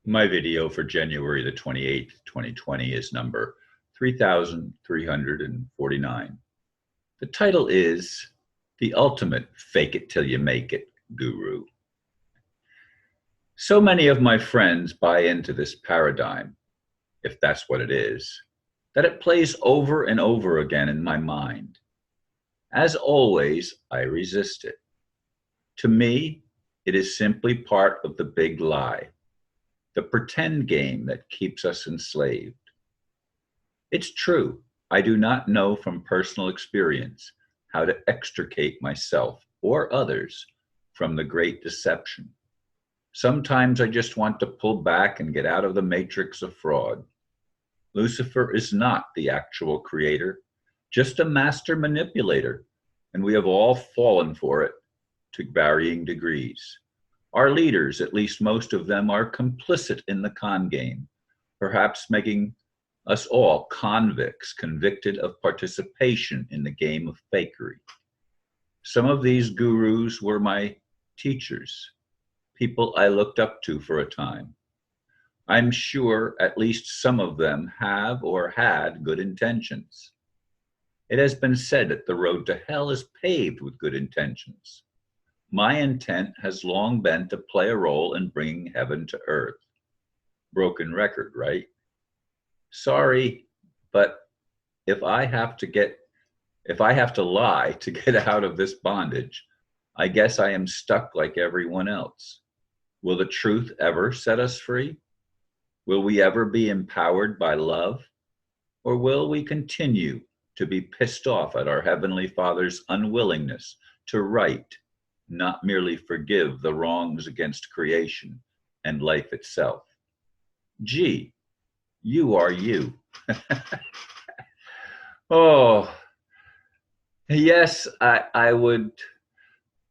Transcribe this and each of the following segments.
My video for January the 28th, 2020 is number 3349. The title is The Ultimate Fake It Till You Make It Guru. So many of my friends buy into this paradigm, if that's what it is, that it plays over and over again in my mind. As always, I resist it. To me, it is simply part of the big lie, the pretend game that keeps us enslaved. It's true, I do not know from personal experience how to extricate myself or others from the great deception. Sometimes I just want to pull back and get out of the matrix of fraud. Lucifer is not the actual creator, just a master manipulator, and we have all fallen for it to varying degrees. Our leaders, at least most of them, are complicit in the con game, perhaps making us all convicts convicted of participation in the game of fakery. Some of these gurus were my teachers, people I looked up to for a time. I'm sure at least some of them have or had good intentions. It has been said that the road to hell is paved with good intentions. My intent has long been to play a role in bringing heaven to earth. Broken record, right? Sorry, but if I have to lie to get out of this bondage, I guess I am stuck like everyone else. Will the truth ever set us free? Will we ever be empowered by love? Or will we continue to be pissed off at our Heavenly Father's unwillingness to right, not merely forgive the wrongs against creation and life itself? Gee, you are you. Oh, yes, I would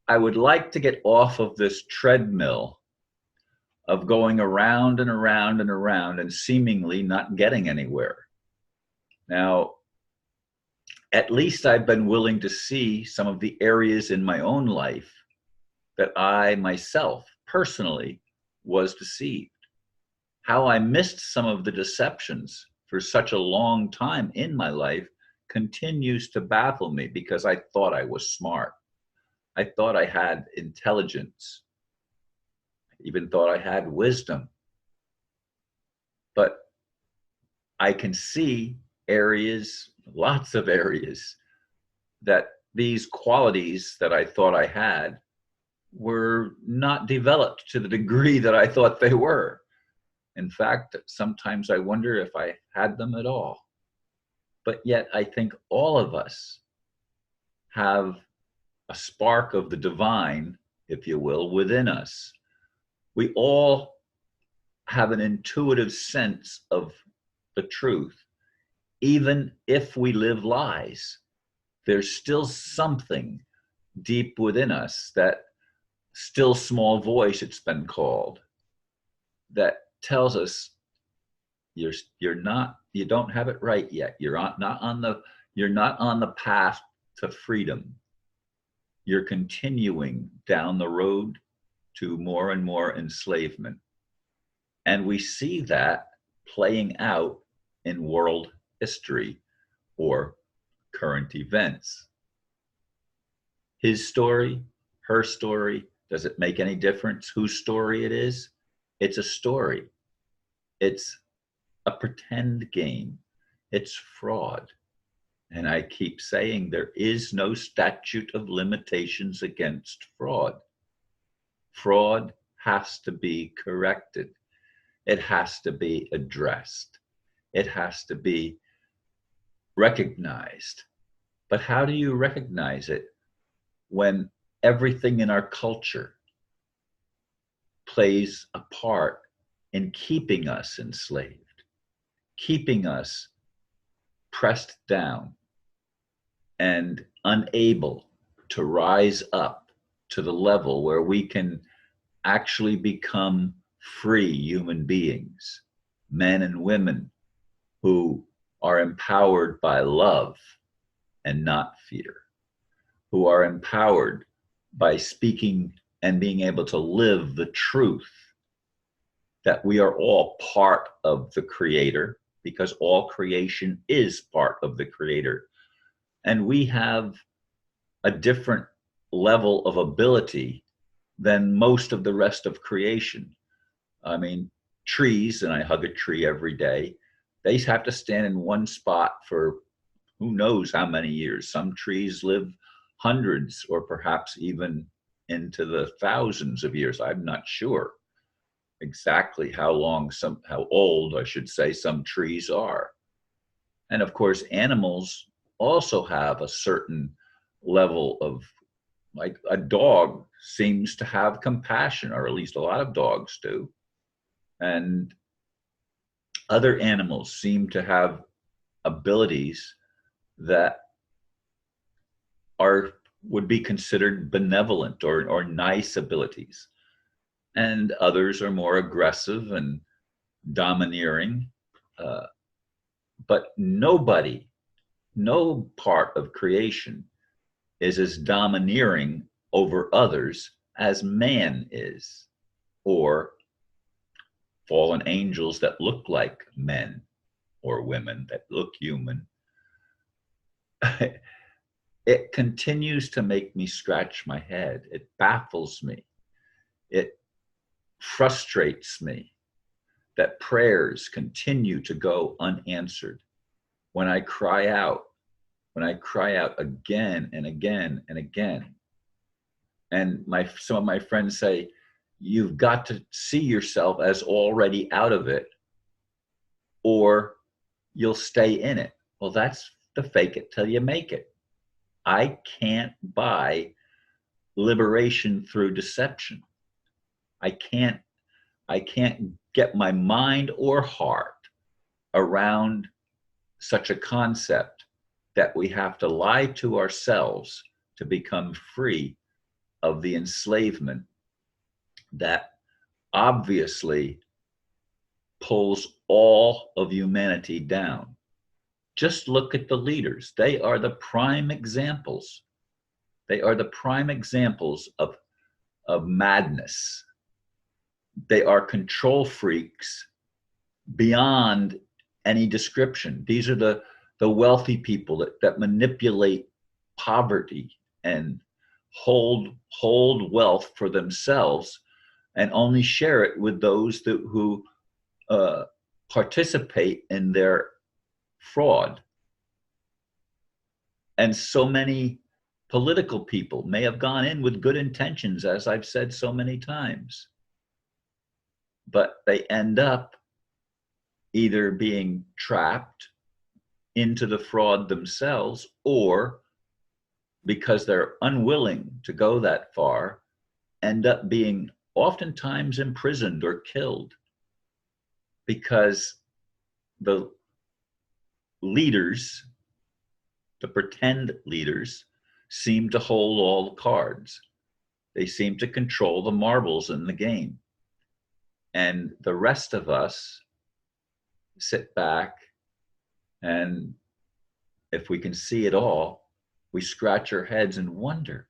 like to get off of this treadmill of going around and around and around and seemingly not getting anywhere. Now, at least I've been willing to see some of the areas in my own life that I myself personally was deceived. How I missed some of the deceptions for such a long time in my life continues to baffle me, because I thought I was smart. I thought I had intelligence. I even thought I had wisdom. But I can see areas, lots of areas, that these qualities that I thought I had were not developed to the degree that I thought they were. In fact, sometimes I wonder if I had them at all. But yet I think all of us have a spark of the divine, if you will, within us. We all have an intuitive sense of the truth. Even if we live lies, there's still something deep within us, that still small voice, it's been called, that tells us you don't have it right yet. You're not on the path to freedom. You're continuing down the road to more and more enslavement. And we see that playing out in world history or current events. His story, her story, does it make any difference whose story it is? It's a story. It's a pretend game. It's fraud. And I keep saying there is no statute of limitations against fraud. Fraud has to be corrected. It has to be addressed. It has to be recognized. But how do you recognize it when everything in our culture plays a part in keeping us enslaved, keeping us pressed down and unable to rise up to the level where we can actually become free human beings, men and women who are empowered by love and not fear, who are empowered by speaking and being able to live the truth that we are all part of the Creator, because all creation is part of the Creator. And we have a different level of ability than most of the rest of creation. I mean, trees, and I hug a tree every day, they have to stand in one spot for who knows how many years. Some trees live hundreds or perhaps even into the thousands of years. I'm not sure exactly how old, I should say, some trees are. And of course, animals also have a certain level of, like a dog seems to have compassion, or at least a lot of dogs do. And other animals seem to have abilities that would be considered benevolent or nice abilities. And others are more aggressive and domineering. But no part of creation is as domineering over others as man is, or fallen angels that look like men or women that look human. It continues to make me scratch my head. It baffles me. It frustrates me that prayers continue to go unanswered. When I cry out again and again and again, and some of my friends say, you've got to see yourself as already out of it, or you'll stay in it. Well, that's the fake it till you make it. I can't buy liberation through deception. I can't get my mind or heart around such a concept that we have to lie to ourselves to become free of the enslavement that obviously pulls all of humanity down. Just look at the leaders. They are the prime examples. They are the prime examples of madness. They are control freaks beyond any description. These are the wealthy people that manipulate poverty and hold wealth for themselves and only share it with those who participate in their fraud. And so many political people may have gone in with good intentions, as I've said so many times, but they end up either being trapped into the fraud themselves, or because they're unwilling to go that far, end up being oftentimes imprisoned or killed, because the leaders, the pretend leaders, seem to hold all the cards. They seem to control the marbles in the game. And the rest of us sit back, and if we can see it all, we scratch our heads and wonder,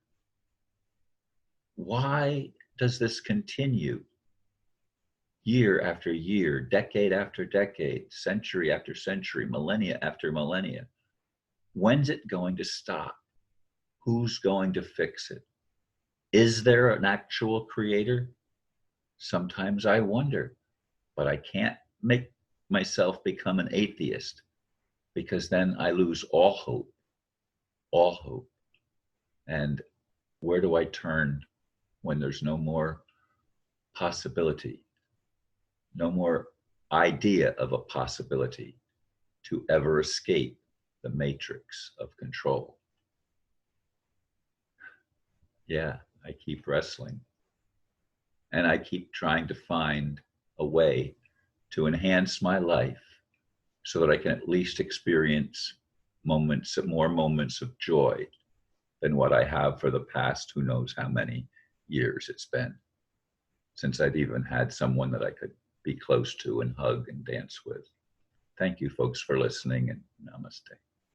why does this continue year after year, decade after decade, century after century, millennia after millennia? When's it going to stop? Who's going to fix it? Is there an actual creator? Sometimes I wonder, but I can't make myself become an atheist, because then I lose all hope, all hope. And where do I turn when there's no more possibility, no more idea of a possibility to ever escape the matrix of control? Yeah, I keep wrestling. And I keep trying to find a way to enhance my life so that I can at least experience more moments of joy than what I have for the past, who knows how many years it's been since I've even had someone that I could be close to and hug and dance with. Thank you, folks, for listening, and namaste.